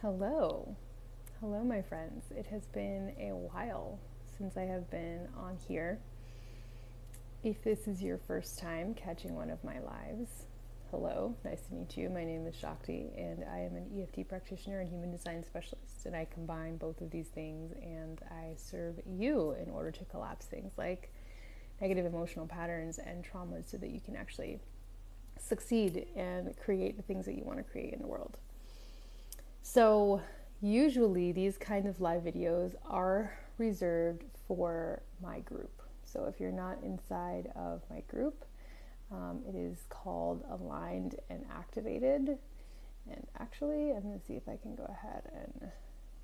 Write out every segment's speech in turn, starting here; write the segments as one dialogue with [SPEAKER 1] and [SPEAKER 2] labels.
[SPEAKER 1] Hello. Hello, my friends. It has been a while since I have been on here. If this is your first time catching one of my lives, hello, nice to meet you. My name is Shakti, and I am an EFT practitioner and human design specialist. And I combine both of these things, and I serve you in order to collapse things like negative emotional patterns and traumas so that you can actually succeed and create the things that you want to create in the world. So usually these kind of live videos are reserved for my group. So if you're not inside of my group, it is called Aligned and Activated. And actually, I'm going to see if I can go ahead and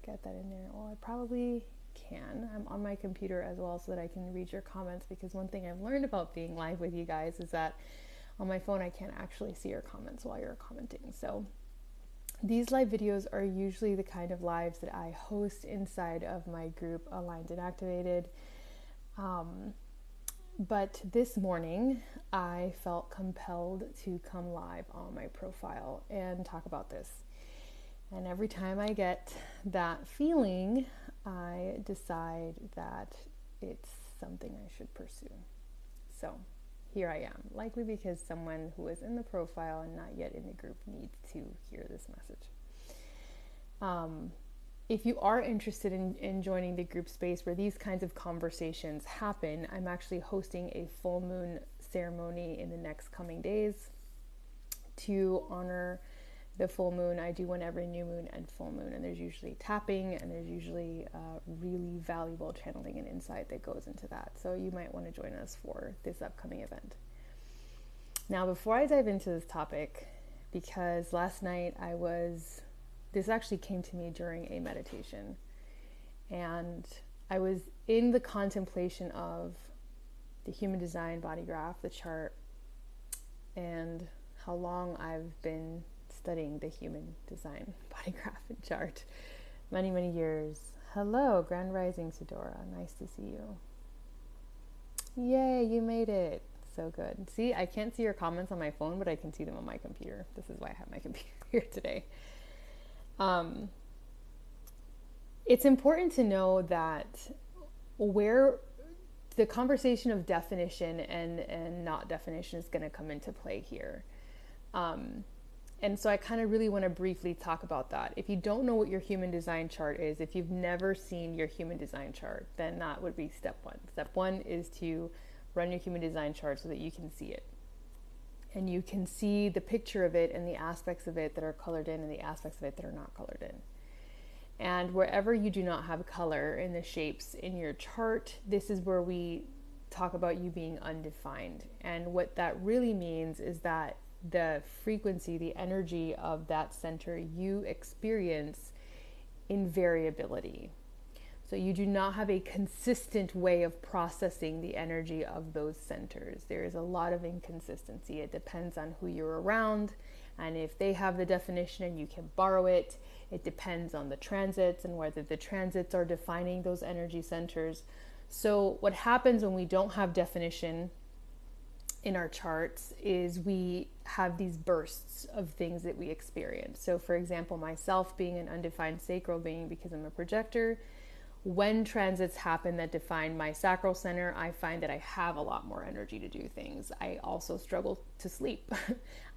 [SPEAKER 1] get that in there. Well, I probably can. I'm on my computer as well so that I can read your comments, because one thing I've learned about being live with you guys is that on my phone I can't actually see your comments while you're commenting. So these live videos are usually the kind of lives that I host inside of my group Aligned and Activated. But this morning I felt compelled to come live on my profile and talk about this. And every time I get that feeling, I decide that it's something I should pursue. So here I am, likely because someone who is in the profile and not yet in the group needs to hear this message. If you are interested in joining the group space where these kinds of conversations happen, I'm actually hosting a full moon ceremony in the next coming days to honor the full moon. I do one every new moon and full moon, and there's usually tapping, and there's usually really valuable channeling and insight that goes into that. So you might want to join us for this upcoming event. Now, before I dive into this topic, because last night this actually came to me during a meditation, and I was in the contemplation of the human design body graph, the chart, and how long I've been studying the human design body graph and chart. Many, many years. Hello, Grand Rising Sedora. Nice to see you. Yay, you made it. So good. See, I can't see your comments on my phone, but I can see them on my computer. This is why I have my computer here today. It's important to know that where the conversation of definition and not definition is going to come into play here. And so I kind of really want to briefly talk about that. If you don't know what your human design chart is, if you've never seen your human design chart, then that would be step one. Step one is to run your human design chart so that you can see it. And you can see the picture of it and the aspects of it that are colored in and the aspects of it that are not colored in. And wherever you do not have color in the shapes in your chart, this is where we talk about you being undefined. And what that really means is that the frequency, the energy of that center, you experience in variability. So you do not have a consistent way of processing the energy of those centers. There is a lot of inconsistency. It depends on who you're around and if they have the definition and you can borrow it. It depends on the transits and whether the transits are defining those energy centers. So what happens when we don't have definition in our charts is we have these bursts of things that we experience. So for example, myself being an undefined sacral being because I'm a projector, when transits happen that define my sacral center, I find that I have a lot more energy to do things. I also struggle to sleep.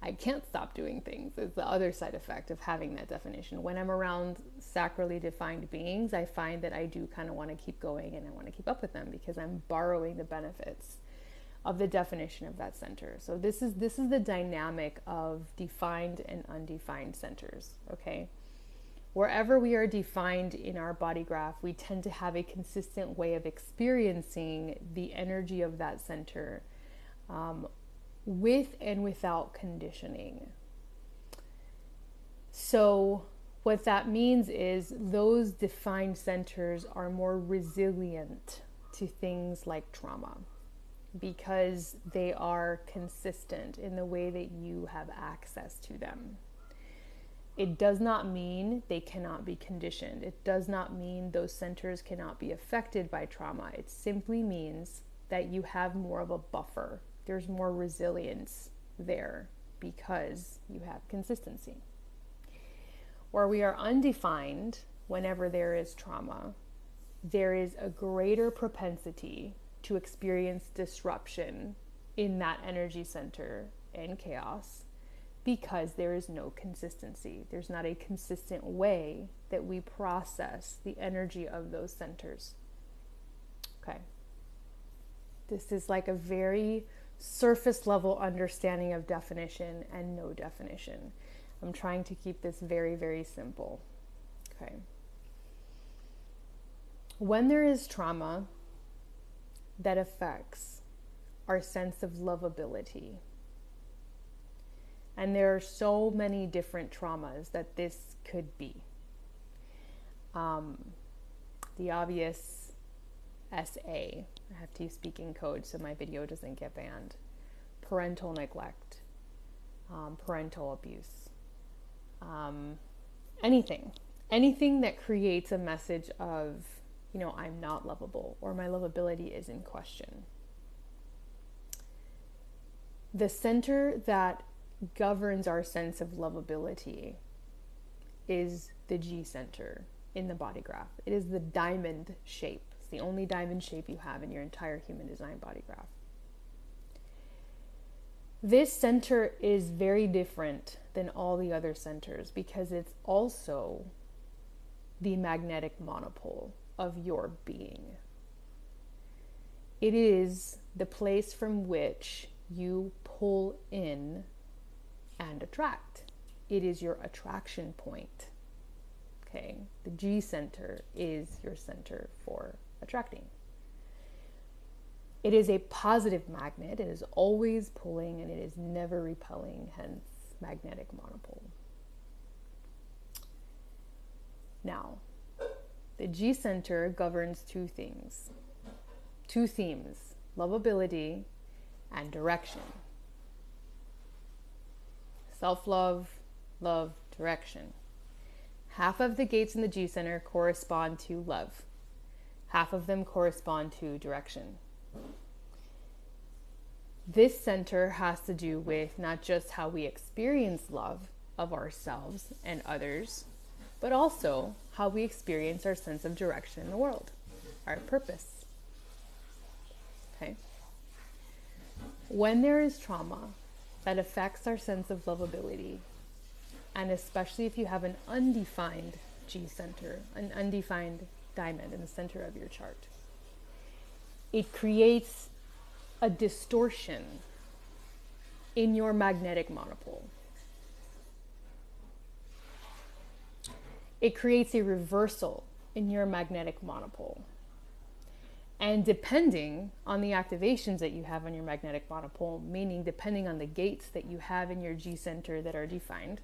[SPEAKER 1] I can't stop doing things. It's the other side effect of having that definition. When I'm around sacrally defined beings, I find that I do kind of want to keep going and I want to keep up with them because I'm borrowing the benefits of the definition of that center. So this is the dynamic of defined and undefined centers, okay? Wherever we are defined in our body graph, we tend to have a consistent way of experiencing the energy of that center with and without conditioning. So what that means is those defined centers are more resilient to things like trauma because they are consistent in the way that you have access to them. It does not mean they cannot be conditioned. It does not mean those centers cannot be affected by trauma. It simply means that you have more of a buffer. There's more resilience there because you have consistency. or we are undefined whenever there is trauma, there is a greater propensity to experience disruption in that energy center and chaos, because there is no consistency. There's not a consistent way that we process the energy of those centers. Okay. This is like a very surface level understanding of definition and no definition. I'm trying to keep this very, very simple. Okay. When there is trauma that affects our sense of lovability, and there are so many different traumas that this could be. The obvious SA, I have to use speaking code so my video doesn't get banned. Parental neglect, parental abuse, anything that creates a message of, I'm not lovable, or my lovability is in question. The center that governs our sense of lovability is the G center in the body graph. It is the diamond shape. It's the only diamond shape you have in your entire human design body graph. This center is very different than all the other centers because it's also the magnetic monopole of your being. It is the place from which you pull in and attract. It is your attraction point. Okay, the G center is your center for attracting. It is a positive magnet. It is always pulling and it is never repelling, hence magnetic monopole. Now, the G center governs two themes, lovability and direction. Self-love, love, direction. Half of the gates in the G center correspond to love. Half of them correspond to direction. This center has to do with not just how we experience love of ourselves and others, but also how we experience our sense of direction in the world, our purpose. Okay? When there is trauma that affects our sense of lovability, and especially if you have an undefined G center, an undefined diamond in the center of your chart, it creates a distortion in your magnetic monopole. It creates a reversal in your magnetic monopole. And depending on the activations that you have on your magnetic monopole, meaning depending on the gates that you have in your G center that are defined,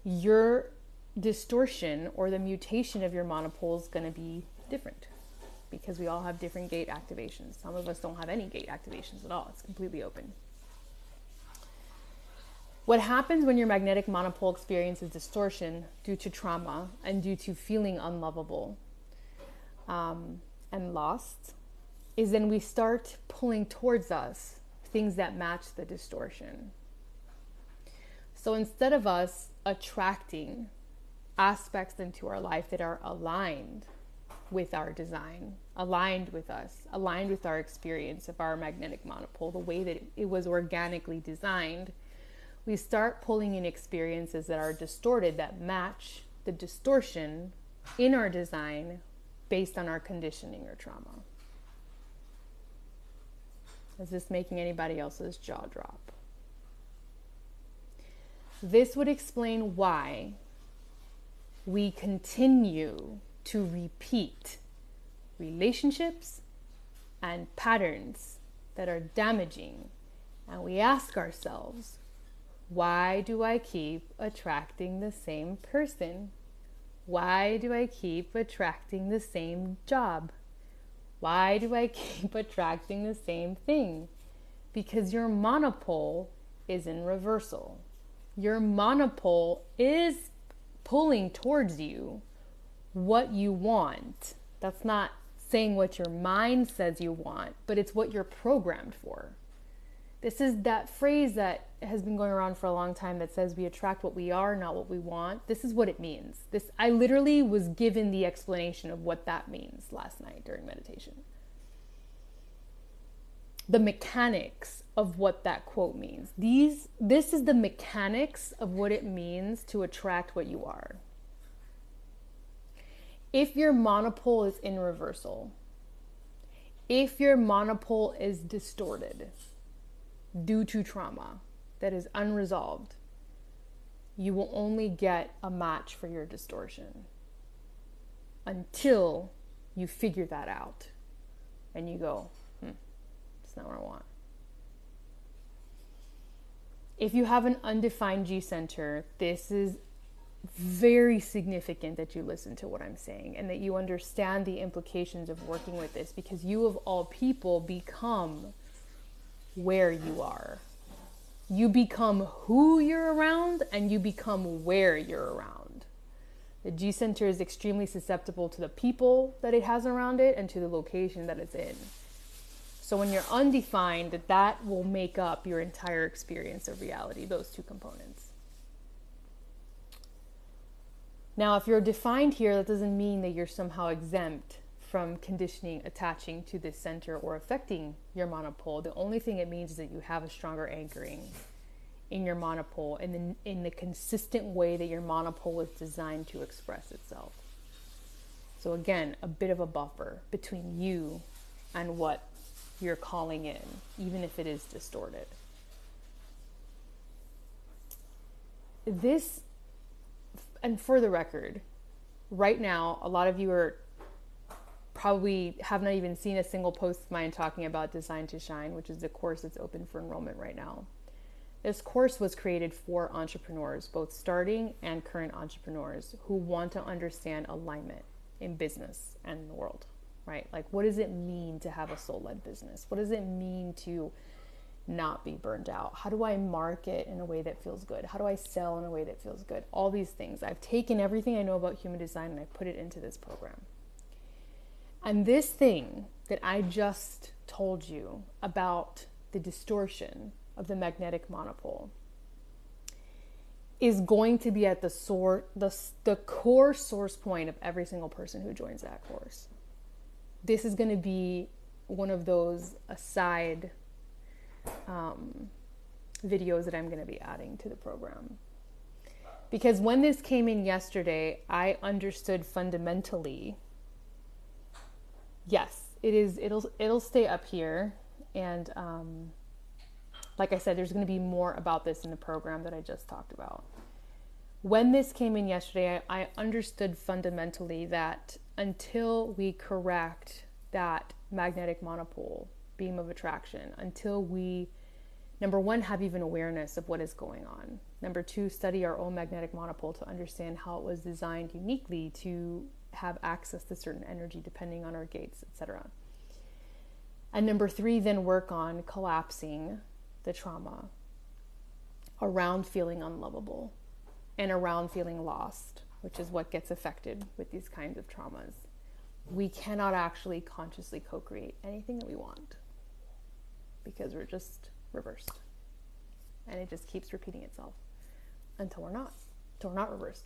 [SPEAKER 1] your distortion or the mutation of your monopole is going to be different, because we all have different gate activations. Some of us don't have any gate activations at all. It's completely open. What happens when your magnetic monopole experiences distortion due to trauma and due to feeling unlovable and lost is then we start pulling towards us things that match the distortion. So instead of us attracting aspects into our life that are aligned with our design, aligned with us, aligned with our experience of our magnetic monopole, the way that it was organically designed, we start pulling in experiences that are distorted, that match the distortion in our design based on our conditioning or trauma. Is this making anybody else's jaw drop? This would explain why we continue to repeat relationships and patterns that are damaging, and we ask ourselves, why do I keep attracting the same person? Why do I keep attracting the same job? Why do I keep attracting the same thing? Because your monopole is in reversal. Your monopole is pulling towards you what you want. That's not saying what your mind says you want, but it's what you're programmed for. This is that phrase that has been going around for a long time that says we attract what we are, not what we want. This is what it means. I literally was given the explanation of what that means last night during meditation. The mechanics of what that quote means. This is the mechanics of what it means to attract what you are. If your monopole is in reversal, if your monopole is distorted due to trauma that is unresolved, you will only get a match for your distortion until you figure that out and you go, that's not what I want. If you have an undefined G center, this is very significant that you listen to what I'm saying and that you understand the implications of working with this, because you of all people become where you are. You become who you're around and you become where you're around. The G center is extremely susceptible to the people that it has around it and to the location that it's in. So when you're undefined, that will make up your entire experience of reality, those two components. Now, if you're defined here, that doesn't mean that you're somehow exempt from conditioning, attaching to this center or affecting your monopole. The only thing it means is that you have a stronger anchoring in your monopole and in the consistent way that your monopole is designed to express itself. So again, a bit of a buffer between you and what you're calling in, even if it is distorted. This, and for the record, right now, a lot of you are probably have not even seen a single post of mine talking about Design to Shine, which is the course that's open for enrollment right now. This course was created for entrepreneurs, both starting and current entrepreneurs who want to understand alignment in business and in the world, right? Like, what does it mean to have a soul-led business? What does it mean to not be burned out? How do I market in a way that feels good? How do I sell in a way that feels good? All these things. I've taken everything I know about human design and I put it into this program. And this thing that I just told you about the distortion of the magnetic monopole is going to be at the core source point of every single person who joins that course. This is going to be one of those aside videos that I'm going to be adding to the program. Because when this came in yesterday, I understood fundamentally, yes, it'll stay up here. And like I said, there's going to be more about this in the program that I just talked about. When this came in yesterday, I understood fundamentally that until we correct that magnetic monopole beam of attraction, until we, number one, have even awareness of what is going on. Number two, study our own magnetic monopole to understand how it was designed uniquely to have access to certain energy depending on our gates, etc. And number three, then work on collapsing the trauma around feeling unlovable and around feeling lost, which is what gets affected with these kinds of traumas. We cannot actually consciously co-create anything that we want because we're just reversed. And it just keeps repeating itself until we're not reversed.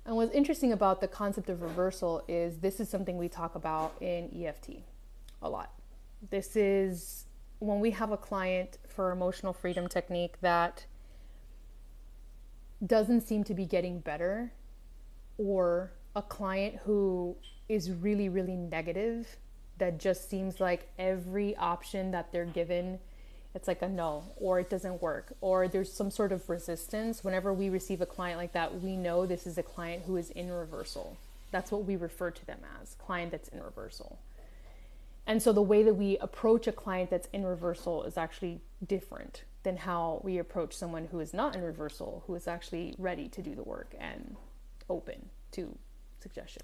[SPEAKER 1] And what's interesting about the concept of reversal is this is something we talk about in EFT a lot. This is when we have a client for emotional freedom technique that doesn't seem to be getting better, or a client who is really, really negative, that just seems like every option that they're given, it's like a no, or it doesn't work, or there's some sort of resistance. Whenever we receive a client like that, we know this is a client who is in reversal. That's what we refer to them as, client that's in reversal. And so the way that we approach a client that's in reversal is actually different than how we approach someone who is not in reversal, who is actually ready to do the work and open to suggestion.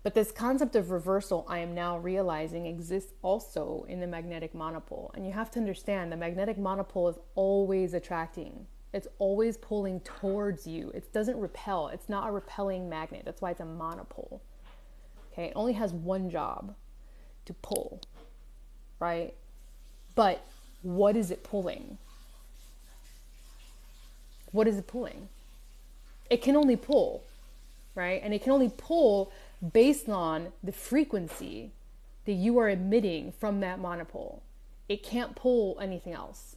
[SPEAKER 1] But this concept of reversal, I am now realizing, exists also in the magnetic monopole. And you have to understand, the magnetic monopole is always attracting. It's always pulling towards you. It doesn't repel. It's not a repelling magnet. That's why it's a monopole. Okay, it only has one job, to pull, right? But what is it pulling? what is it pulling? It can only pull, right? And it can only pull based on the frequency that you are emitting from that monopole. It can't pull anything else,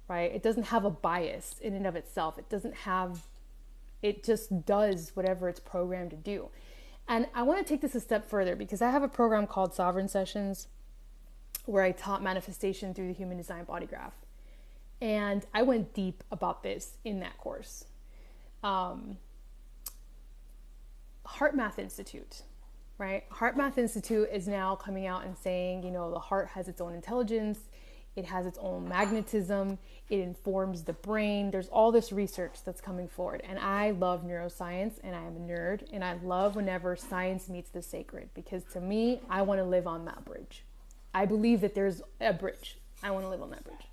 [SPEAKER 1] right? It doesn't have a bias in and of itself. It just does whatever it's programmed to do. And I want to take this a step further because I have a program called Sovereign Sessions where I taught manifestation through the human design body graph. And I went deep about this in that course. Heart Math Institute, right? Heart Math Institute is now coming out and saying, the heart has its own intelligence. It has its own magnetism. It informs the brain. There's all this research that's coming forward. And I love neuroscience and I am a nerd. And I love whenever science meets the sacred because to me, I want to live on that bridge. I believe that there's a bridge. I want to live on that bridge.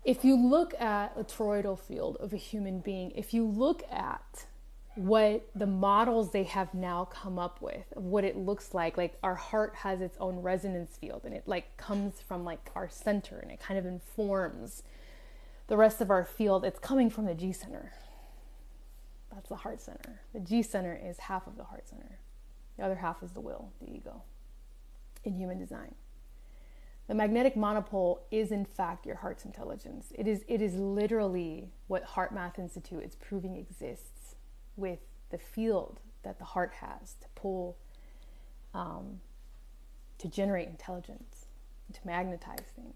[SPEAKER 1] If you look at a toroidal field of a human being, if you look at what the models they have now come up with of what it looks like our heart has its own resonance field and it comes from our center and it kind of informs the rest of our field. It's coming from the G center. That's the heart center. The G center is half of the heart center. The other half is the will, the ego, in human design. The magnetic monopole is in fact your heart's intelligence. It is literally what Heart Math Institute is proving exists with the field that the heart has to pull, to generate intelligence, to magnetize things.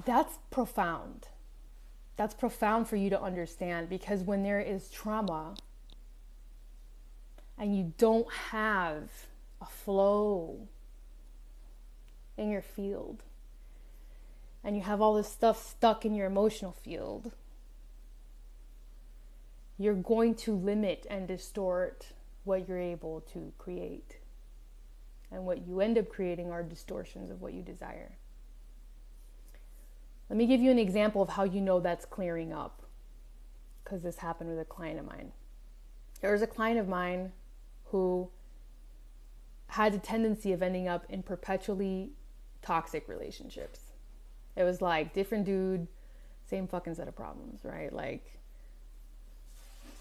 [SPEAKER 1] That's profound. That's profound for you to understand because when there is trauma and you don't have a flow in your field and you have all this stuff stuck in your emotional field, you're going to limit and distort what you're able to create. And what you end up creating are distortions of what you desire. Let me give you an example of how you know that's clearing up, because this happened with a client of mine. There was a client of mine who had a tendency of ending up in perpetually toxic relationships. It was different dude, same fucking set of problems, right?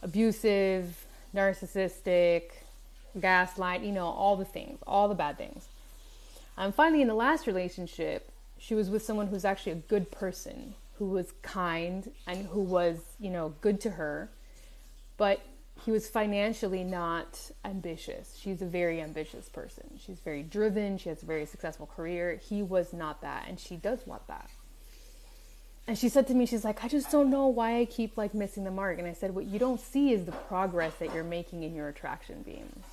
[SPEAKER 1] Abusive, narcissistic, gaslight, all the things, all the bad things. And finally, in the last relationship, she was with someone who's actually a good person, who was kind and who was, good to her, but he was financially not ambitious. She's a very ambitious person. She's very driven. She has a very successful career. He was not that, and she does want that. And she said to me, she's like, I just don't know why I keep missing the mark. And I said, what you don't see is the progress that you're making in your attraction beams.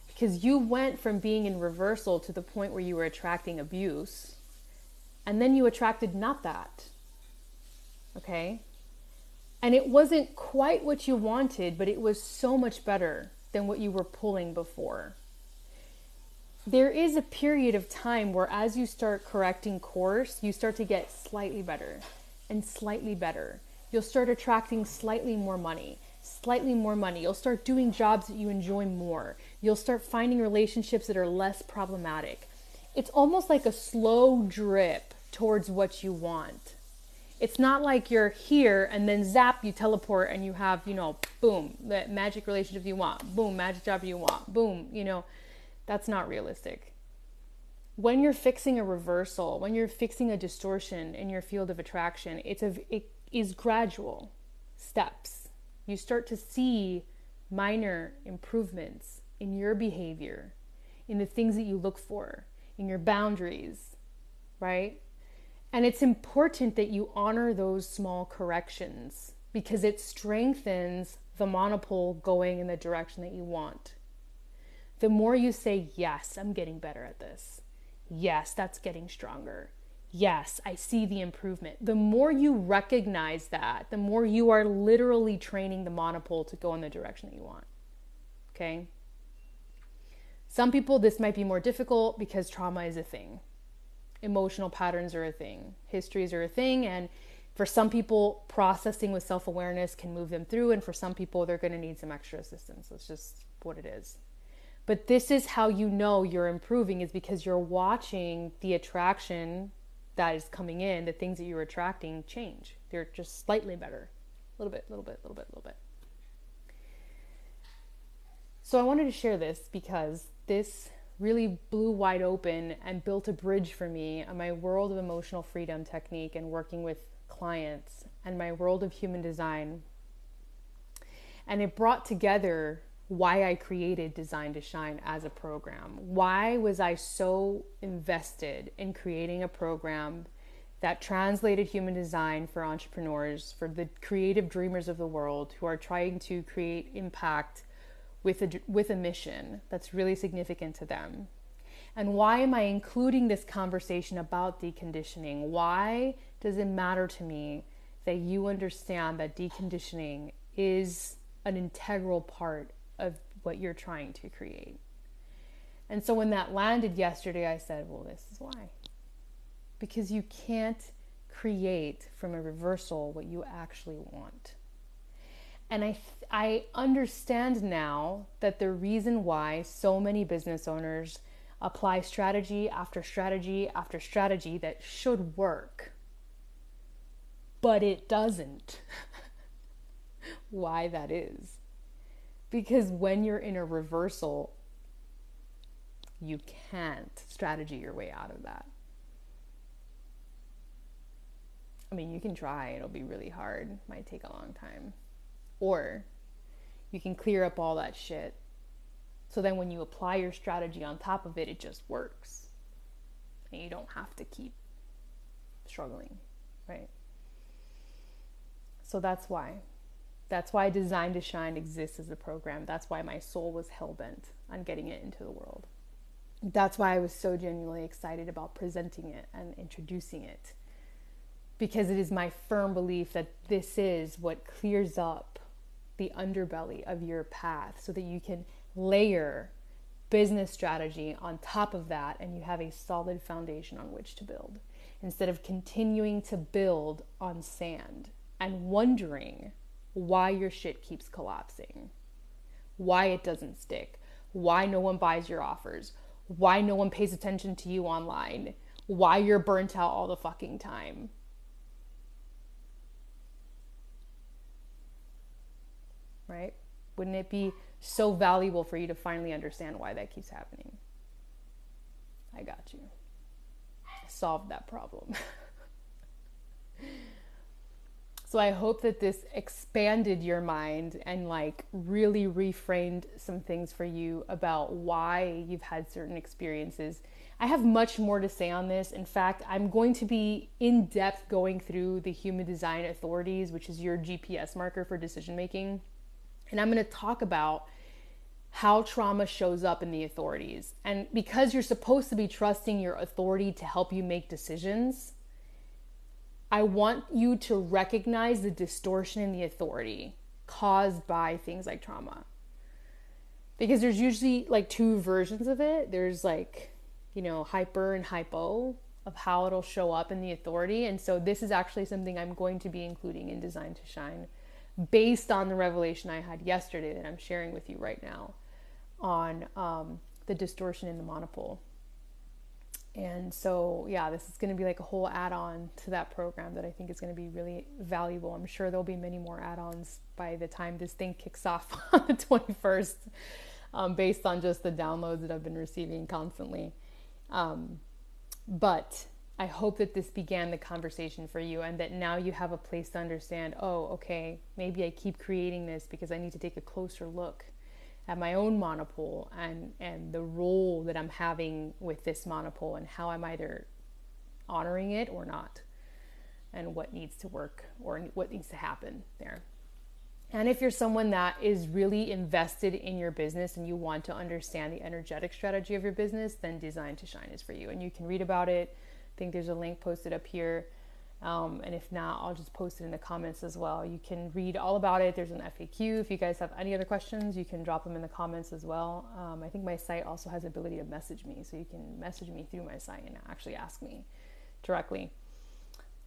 [SPEAKER 1] Because you went from being in reversal to the point where you were attracting abuse. And then you attracted not that. Okay? And it wasn't quite what you wanted, but it was so much better than what you were pulling before. There is a period of time where as you start correcting course, you start to get slightly better and slightly better. You'll start attracting slightly more money. You'll start doing jobs that you enjoy more. You'll start finding relationships that are less problematic. It's almost like a slow drip towards what you want. It's not like you're here and then zap, you teleport and you have, boom, the magic relationship you want. Boom, magic job you want. Boom, That's not realistic. When you're fixing a reversal, when you're fixing a distortion in your field of attraction, it is gradual steps. You start to see minor improvements in your behavior, in the things that you look for, in your boundaries, right? And it's important that you honor those small corrections because it strengthens the monopole going in the direction that you want. The more you say, yes, I'm getting better at this. Yes, that's getting stronger. Yes, I see the improvement. The more you recognize that, the more you are literally training the monopole to go in the direction that you want. Okay? Some people, this might be more difficult because trauma is a thing. Emotional patterns are a thing. Histories are a thing. And for some people, processing with self-awareness can move them through. And for some people, they're going to need some extra assistance. That's just what it is. But this is how you know you're improving, is because you're watching the attraction that is coming in, the things that you're attracting change. They're just slightly better. A little bit, little bit, little bit, little bit. So I wanted to share this because this really blew wide open and built a bridge for me on my world of emotional freedom technique and working with clients and my world of human design. And it brought together why I created Design to Shine as a program. Why was I so invested in creating a program that translated human design for entrepreneurs, for the creative dreamers of the world who are trying to create impact with a mission that's really significant to them? And why am I including this conversation about deconditioning? Why does it matter to me that you understand that deconditioning is an integral part of what you're trying to create? And so when that landed yesterday, I said, well, this is why. Because you can't create from a reversal what you actually want. And I understand now that the reason why so many business owners apply strategy after strategy after strategy that should work, but it doesn't. Why that is. Because when you're in a reversal, you can't strategy your way out of that. I mean, you can try, it'll be really hard, might take a long time. Or you can clear up all that shit. So then when you apply your strategy on top of it, it just works. And you don't have to keep struggling, right? So that's why. That's why Design to Shine exists as a program. That's why my soul was hell-bent on getting it into the world. That's why I was so genuinely excited about presenting it and introducing it. Because it is my firm belief that this is what clears up the underbelly of your path so that you can layer business strategy on top of that and you have a solid foundation on which to build. Instead of continuing to build on sand and wondering why your shit keeps collapsing, why it doesn't stick, why no one buys your offers, why no one pays attention to you online, why you're burnt out all the fucking time. Right? Wouldn't it be so valuable for you to finally understand why that keeps happening? I got you. Solved that problem. So I hope that this expanded your mind and like really reframed some things for you about why you've had certain experiences. I have much more to say on this. In fact, I'm going to be in depth going through the Human Design Authorities, which is your GPS marker for decision making. And I'm going to talk about how trauma shows up in the authorities. And because you're supposed to be trusting your authority to help you make decisions, I want you to recognize the distortion in the authority caused by things like trauma. Because there's usually like two versions of it. There's like, you know, hyper and hypo of how it'll show up in the authority. And so this is actually something I'm going to be including in Design to Shine based on the revelation I had yesterday that I'm sharing with you right now on the distortion in the monopole. And so, yeah, this is going to be like a whole add-on to that program that I think is going to be really valuable. I'm sure there'll be many more add-ons by the time this thing kicks off on the 21st, based on just the downloads that I've been receiving constantly. But I hope that this began the conversation for you and that now you have a place to understand, oh, okay, maybe I keep creating this because I need to take a closer look at my own monopole and the role that I'm having with this monopole and how I'm either honoring it or not, and what needs to work or what needs to happen there. And if you're someone that is really invested in your business and you want to understand the energetic strategy of your business, then Design to Shine is for you. And you can read about it. I think there's a link posted up here. And if not, I'll just post it in the comments as well. You can read all about it. There's an FAQ. If you guys have any other questions, you can drop them in the comments as well. I think my site also has the ability to message me. So you can message me through my site and actually ask me directly.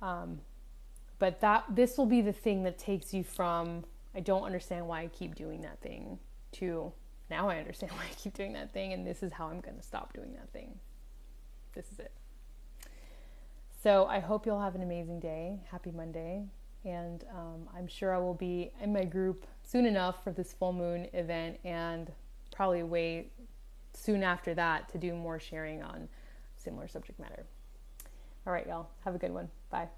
[SPEAKER 1] But this will be the thing that takes you from, I don't understand why I keep doing that thing, to now I understand why I keep doing that thing. And this is how I'm going to stop doing that thing. This is it. So I hope you'll have an amazing day. Happy Monday. And I'm sure I will be in my group soon enough for this full moon event, and probably way soon after that to do more sharing on similar subject matter. All right, y'all. Have a good one. Bye.